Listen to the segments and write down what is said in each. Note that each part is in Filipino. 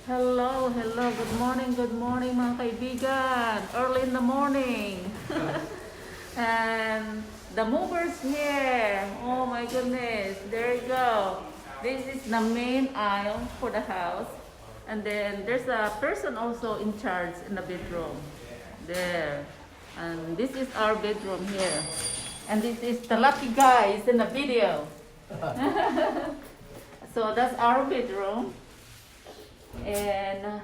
Hello, hello. Good morning mga kaibigan. Early in the morning. And the movers here. Oh my goodness. There you go. This is the main aisle for the house. And then there's a person also in charge in the bedroom. There. And this is our bedroom here. And this is the lucky guy is in the video. So that's our bedroom. And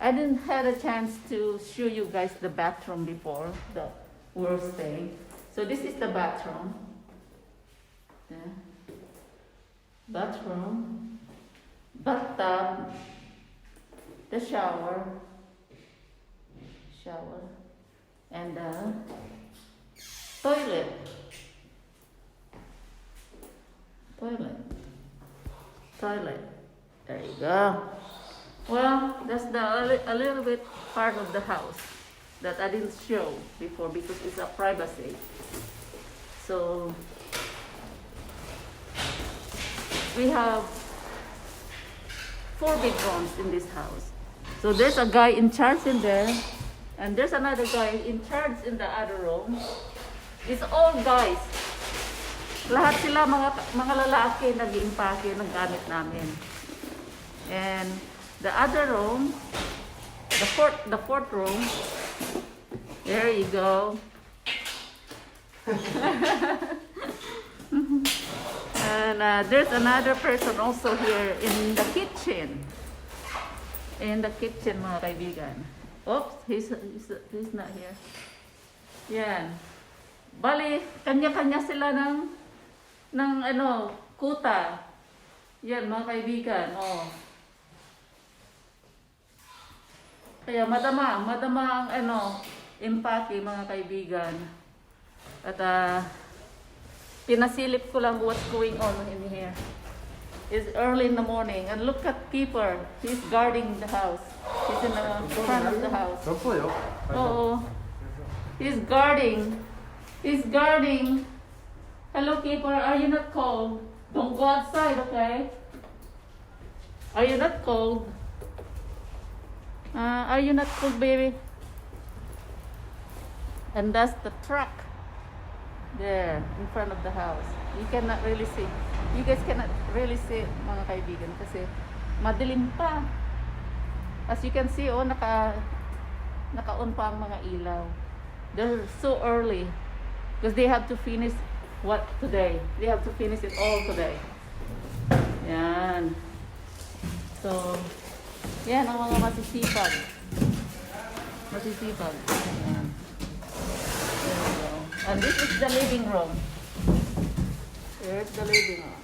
I didn't had a chance to show you guys the bathroom before the worst thing. So this is the bathroom. Yeah. Bathroom, bathtub, the shower, and the toilet. There you go. Well, that's a little bit part of the house that I didn't show before because it's a privacy. So we have 4 bedrooms in this house. So there's a guy in charge in there, and there's another guy in charge in the other room. It's all guys. Lahat sila mga lalaki nag-iimpake ng gamit namin. And the other room, the fourth room, there you go. And there's another person also here in the kitchen. In the kitchen, mga kaibigan. Oops, he's not here. Yan. Bali, kanya-kanya sila ng kuta. Yan, mga kaibigan. Oh. Kaya madama ang impake, mga kaibigan. At pinasilip ko lang what's going on in here. It's early in the morning, and look at Keeper. He's guarding the house. He's in the front of the house. Oh, he's guarding. Hello, Keeper. Are you not cold? Don't go outside, okay? Are you not cold? Are you not cold, baby? And that's the truck there in front of the house. You cannot really see. You guys cannot really see, mga kaibigan, kasi madilim pa. As you can see, naka-on pa ang mga ilaw. They're so early because they have to finish today. They have to finish it all today. Yan. So, yan ang mga masisipag. Yan. There we go. And this is the living room. Here's the living room.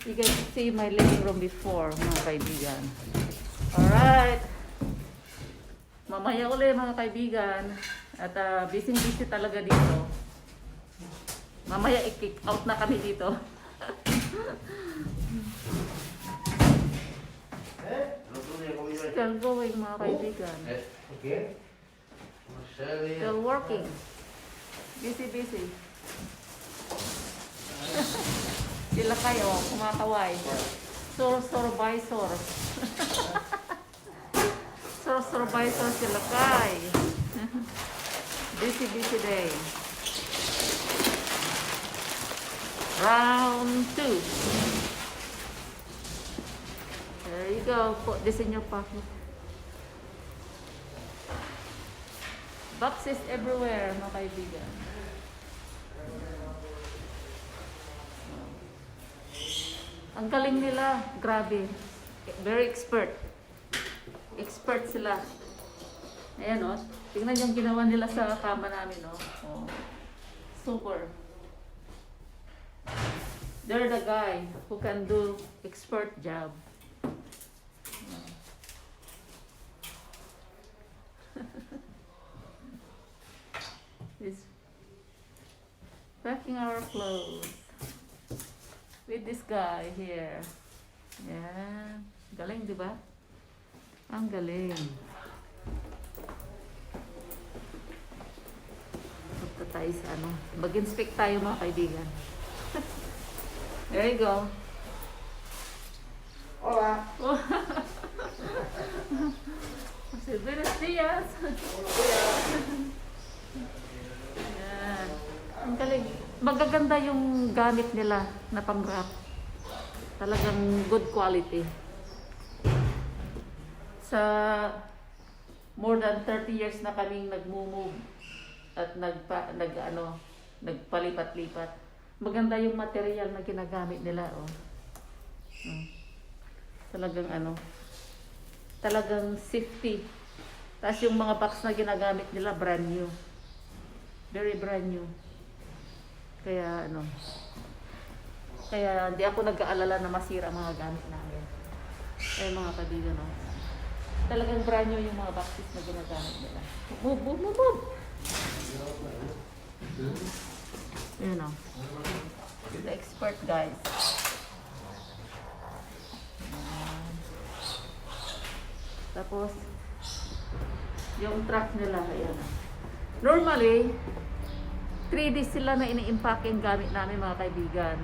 You guys see my living room before, mga kaibigan. Alright. Mamaya ulit, mga kaibigan. At busy talaga dito. Mamaya i-kick out na kami dito. Still going, mga kaibigan. Still working. Busy. Sila kayo, kumakaway. Survivor. Survivor sila kay. Busy day. Round 2. There you go. Put this in your pocket. Boxes everywhere, mga kaibigan. Ang galing nila. Grabe. Very expert. Expert sila. Ayan, oh. Tingnan yung ginawa nila sa kama namin, oh. Oh. Super. They're the guy who can do expert job. Is packing our clothes with this guy here. Yeah. Galing, di ba? Ang galing. Punta tayo sa mag-inspect tayo, mga kaibigan. There you go. Hola. Ayan. Ang galing. Magaganda yung gamit nila na pang-wrap. Talagang good quality. Sa more than 30 years na kaming nagmo-move at nagpalipat-lipat. Maganda yung material na ginagamit nila, oh. Talagang talagang safety. Tapos yung mga box na ginagamit nila brand new. Very brand new. Kaya kaya hindi ako nag-aalala na masira mga gamit namin. Mga kaibigan, no? Talagang brand new yung mga boxes na ginagamit nila. Move, move, move, move! Ayan, no? The expert, guys. Tapos, yung truck nila, ayan. Normally, 3 days sila na ini-impact yung gamit namin, mga kaibigan.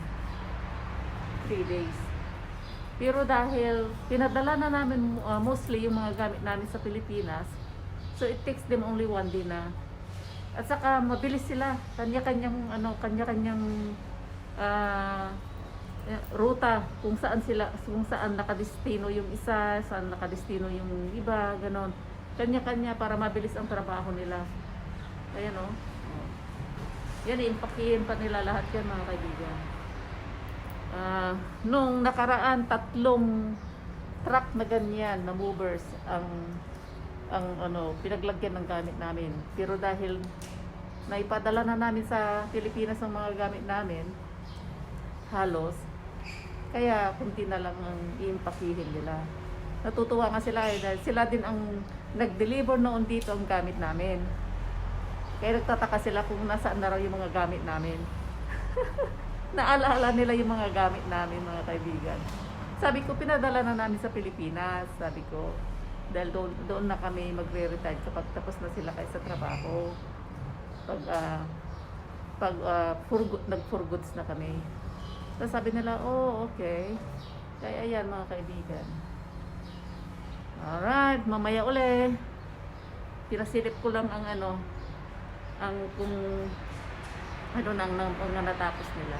3 days. Pero dahil pinadala na namin mostly yung mga gamit namin sa Pilipinas, so it takes them only 1 day na. At saka mabilis sila, kanya-kanyang ruta kung saan nakadestino yung isa, saan nakadestino yung iba, ganon. Kanya-kanya para mabilis ang trabaho nila. Ayan, oh. Yan, iimpakihin pa nila lahat yan, mga kaibigan. Nung nakaraan, 3 truck na ganyan na movers ang pinaglagyan ng gamit namin. Pero dahil naipadala na namin sa Pilipinas ang mga gamit namin, halos, kaya kunti na lang ang iimpakihin nila. Natutuwa nga sila dahil sila din ang nag-deliver noon dito ang gamit namin. Kaya nagtataka sila kung nasaan na raw yung mga gamit namin. Naalaala nila yung mga gamit namin, mga kaibigan. Sabi ko, pinadala na namin sa Pilipinas. Sabi ko, dahil doon na kami magre-retire kapag tapos na sila kayo sa trabaho. Nag-for goods na kami. Tapos sabi nila, oh, okay. Kaya ayan, mga kaibigan. Alright, mamaya uli. Pinasilip ko lang ang kung nang natapos nila.